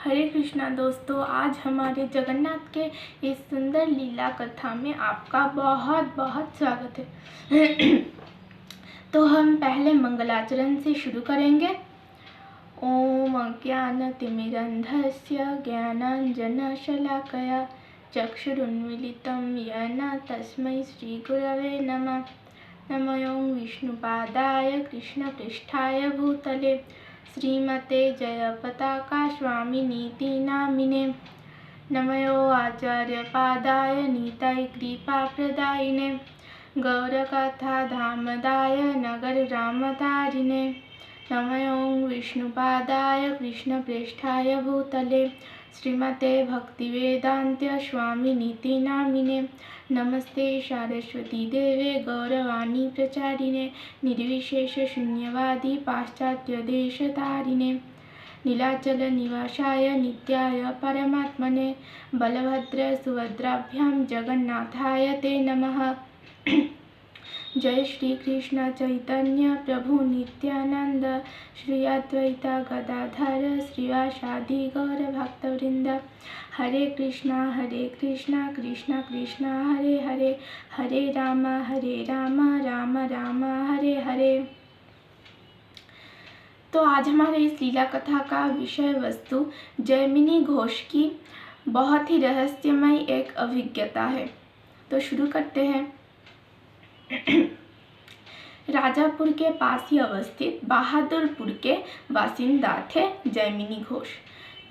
हरे कृष्णा दोस्तों, आज हमारे जगन्नाथ के इस सुंदर लीला कथा में आपका बहुत बहुत स्वागत है। तो हम पहले मंगलाचरण से शुरू करेंगे। ओम अज्ञानतिमिरन्धस्य ज्ञानाञ्जनशलाकया चक्षुरुन्मीलितं येन तस्मै श्रीगुरवे नमः। नमो विष्णुपादाय कृष्णपृष्ठाय भूतले श्रीमते जयपताका स्वामिनीति नामिने। नमो आचार्यपादाय नीताय कृपाप्रदायिने गौरकथाधामदाय नगररामतारिणे। नमो विष्णुपादाय कृष्णप्रेष्ठाय भूतले श्रीमते भक्तिवेदान्त स्वामिनीति नामिने। नमस्ते सरस्वती देवे गौरवाणी प्रचारिणे निर्विशेष शून्यवादी पाश्चात्यदेशतारिणे। नीलाचल निवासाय नित्याय परमात्मने बलभद्र सुभद्राभ्यां जगन्नाथाय ते नमः। जय श्री कृष्ण चैतन्य प्रभु नित्यानंद श्री अद्वैत गदाधर श्रीवासादि गौर भक्तवृंद। हरे कृष्णा कृष्णा कृष्णा हरे हरे, हरे राम राम राम हरे हरे। तो आज हमारे इस लीला कथा का विषय वस्तु जैमिनी घोष की बहुत ही रहस्यमय एक अभिज्ञता है। तो शुरू करते हैं। राजापुर के पास ही अवस्थित बहादुरपुर के बासिंदा थे जैमिनी घोष।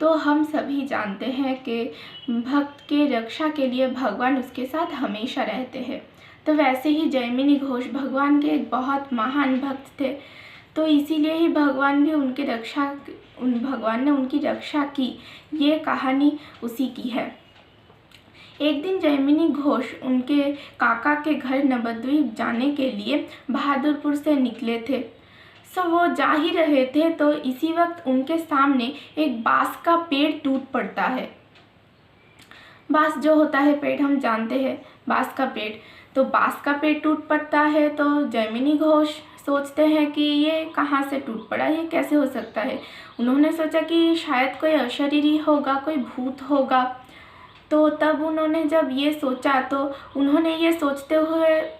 तो हम सभी जानते हैं कि भक्त के रक्षा के लिए भगवान उसके साथ हमेशा रहते हैं। तो वैसे ही जैमिनी घोष भगवान के एक बहुत महान भक्त थे। तो इसीलिए ही भगवान ने उनकी रक्षा की। ये कहानी उसी की है। एक दिन जैमिनी घोष उनके काका के घर नवद्वीप जाने के लिए बहादुरपुर से निकले थे। सो वो जा ही रहे थे तो इसी वक्त उनके सामने एक बांस का पेड़ टूट पड़ता है। बांस जो होता है पेड़, हम जानते हैं बांस का पेड़। तो बांस का पेड़ टूट पड़ता है तो जैमिनी घोष सोचते हैं कि ये कहाँ से टूट पड़ा, ये कैसे हो सकता है। उन्होंने सोचा कि शायद कोई अशरीरी होगा, कोई भूत होगा। तो तब उन्होंने जब ये सोचा तो उन्होंने ये सोचते हुए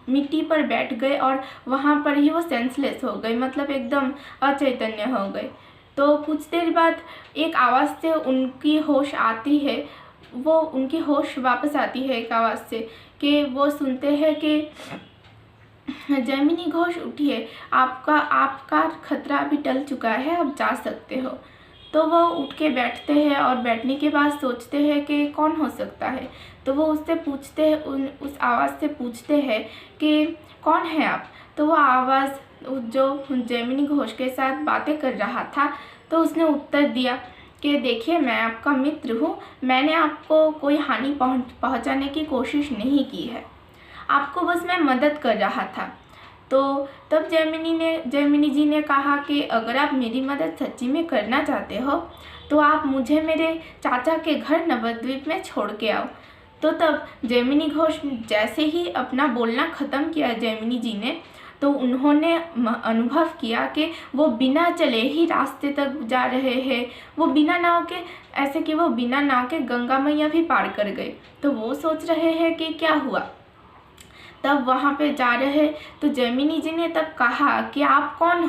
मिट्टी पर बैठ गए और वहाँ पर ही वो सेंसलेस हो गए, मतलब एकदम अचैतन्य हो गए। तो कुछ देर बाद एक आवाज़ से उनकी होश आती है, वो उनकी होश वापस आती है एक आवाज़ से कि वो सुनते हैं कि जैमिनी घोष उठिए, आपका खतरा अभी टल चुका है, आप जा सकते हो। तो वो उठ के बैठते हैं और बैठने के बाद सोचते हैं कि कौन हो सकता है। तो वो उससे पूछते हैं, उस आवाज़ से पूछते हैं कि कौन है आप। तो वो आवाज़ जो जैमिनी घोष के साथ बातें कर रहा था, तो उसने उत्तर दिया कि देखिए, मैं आपका मित्र हूँ, मैंने आपको कोई हानि पहुँचाने की कोशिश नहीं की है, आपको बस मैं मदद कर रहा था। तो तब जैमिनी जी ने कहा कि अगर आप मेरी मदद सच्ची में करना चाहते हो तो आप मुझे मेरे चाचा के घर नवद्वीप में छोड़ के आओ। तो तब जैमिनी घोष जैसे ही अपना बोलना ख़त्म किया जैमिनी जी ने, तो उन्होंने अनुभव किया कि वो बिना चले ही रास्ते तक जा रहे हैं। वो बिना नाव के गंगा मैया भी पार कर गए। तो वो सोच रहे हैं कि क्या हुआ। तब वहाँ पे जा रहे तो जैमिनी जी ने तब कहा कि आप कौन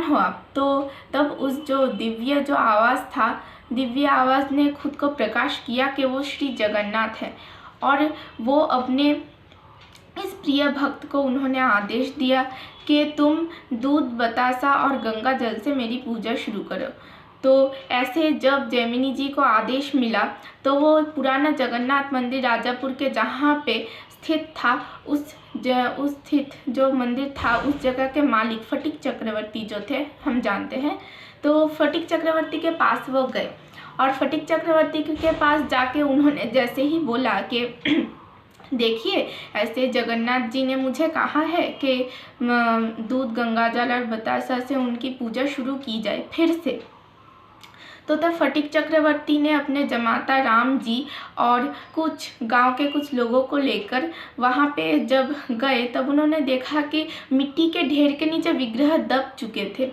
हो आप। तो तब उस जो दिव्य आवाज़ ने खुद को प्रकाश किया कि वो श्री जगन्नाथ है। और वो अपने इस प्रिय भक्त को उन्होंने आदेश दिया कि तुम दूध बतासा और गंगा जल से मेरी पूजा शुरू करो। तो ऐसे जब जैमिनी जी को आदेश मिला तो वो पुराना जगन्नाथ मंदिर राजापुर के जहाँ पे स्थित था, उस स्थित जो मंदिर था उस जगह के मालिक फटिक चक्रवर्ती जो थे, हम जानते हैं। तो फटिक चक्रवर्ती के पास वो गए और फटिक चक्रवर्ती के पास जाके उन्होंने जैसे ही बोला कि देखिए, ऐसे जगन्नाथ जी ने मुझे कहा है कि दूध गंगाजल और बतासा से उनकी पूजा शुरू की जाए फिर से। तो तब फटिक चक्रवर्ती ने अपने जमाता राम जी और कुछ गांव के कुछ लोगों को लेकर वहाँ पे जब गए, तब उन्होंने देखा कि मिट्टी के ढेर के नीचे विग्रह दब चुके थे।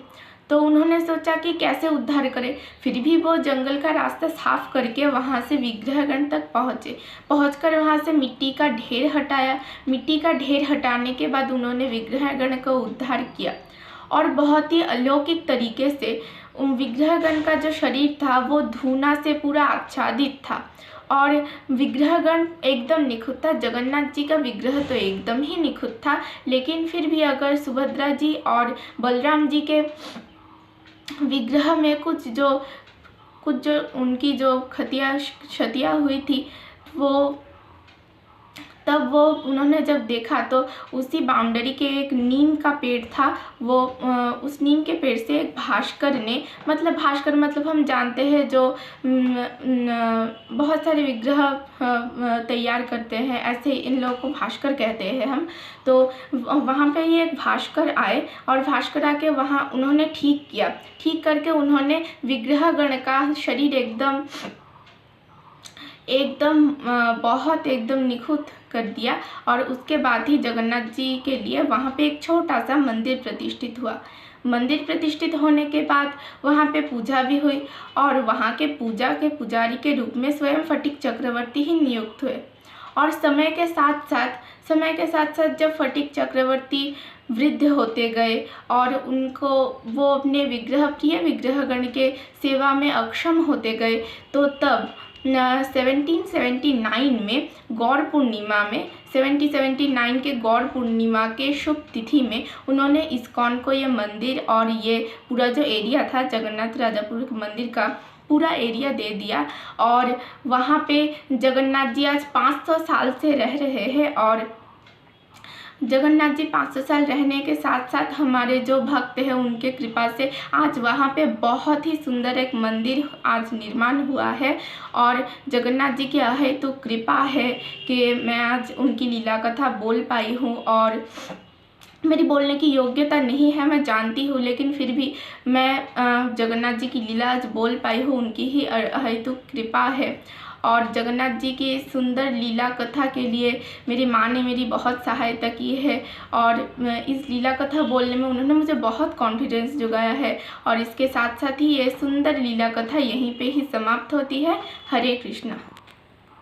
तो उन्होंने सोचा कि कैसे उद्धार करें। फिर भी वो जंगल का रास्ता साफ करके वहाँ से विग्रहगण तक पहुँचे। पहुँचकर वहाँ से मिट्टी का ढेर हटाया। मिट्टी का ढेर हटाने के बाद उन्होंने विग्रहगण को उद्धार किया और बहुत ही अलौकिक तरीके से विग्रहगण का जो शरीर था वो धूना से पूरा आच्छादित था और विग्रहगण एकदम निखुत था। जगन्नाथ जी का विग्रह तो एकदम ही निखुत था, लेकिन फिर भी अगर सुभद्रा जी और बलराम जी के विग्रह में कुछ जो उनकी जो क्षतियाँ हुई थी तब उन्होंने जब देखा तो उसी बाउंड्री के एक नीम का पेड़ था, उस नीम के पेड़ से एक भास्कर मतलब हम जानते हैं जो बहुत सारे विग्रह तैयार करते हैं, ऐसे इन लोगों को भास्कर कहते हैं हम। तो वहाँ पे ये एक भास्कर आए और भास्कर आके वहाँ उन्होंने ठीक किया। ठीक करके उन्होंने विग्रहगण का शरीर एकदम निखुत कर दिया और उसके बाद ही जगन्नाथ जी के लिए वहाँ पे एक छोटा सा मंदिर प्रतिष्ठित हुआ। मंदिर प्रतिष्ठित होने के बाद वहाँ पे पूजा भी हुई और वहाँ के पूजा के पुजारी के रूप में स्वयं फटिक चक्रवर्ती ही नियुक्त हुए। और समय के साथ साथ जब फटिक चक्रवर्ती वृद्ध होते गए और वो अपने प्रिय विग्रहगण के सेवा में अक्षम होते गए, तो तब 1779 में गौर पूर्णिमा में 1779 के गौर पूर्णिमा के शुभ तिथि में उन्होंने इस्कॉन को ये मंदिर और ये पूरा जो एरिया था जगन्नाथ राजापुर मंदिर का पूरा एरिया दे दिया। और वहाँ पे जगन्नाथ जी आज 500 साल से रह रहे हैं और जगन्नाथ जी 500 साल रहने के साथ साथ हमारे जो भक्त हैं उनके कृपा से आज वहाँ पे बहुत ही सुंदर एक मंदिर आज निर्माण हुआ है। और जगन्नाथ जी की अहेतु कृपा है कि मैं आज उनकी लीला कथा बोल पाई हूँ और मेरी बोलने की योग्यता नहीं है, मैं जानती हूँ, लेकिन फिर भी मैं जगन्नाथ जी की लीला आज बोल पाई हूँ, उनकी ही अहेतु कृपा है। और जगन्नाथ जी की सुंदर लीला कथा के लिए मेरी माँ ने मेरी बहुत सहायता की है और इस लीला कथा बोलने में उन्होंने मुझे बहुत कॉन्फिडेंस जुगाया है। और इसके साथ साथ ही ये सुंदर लीला कथा यहीं पे ही समाप्त होती है। हरे कृष्णा।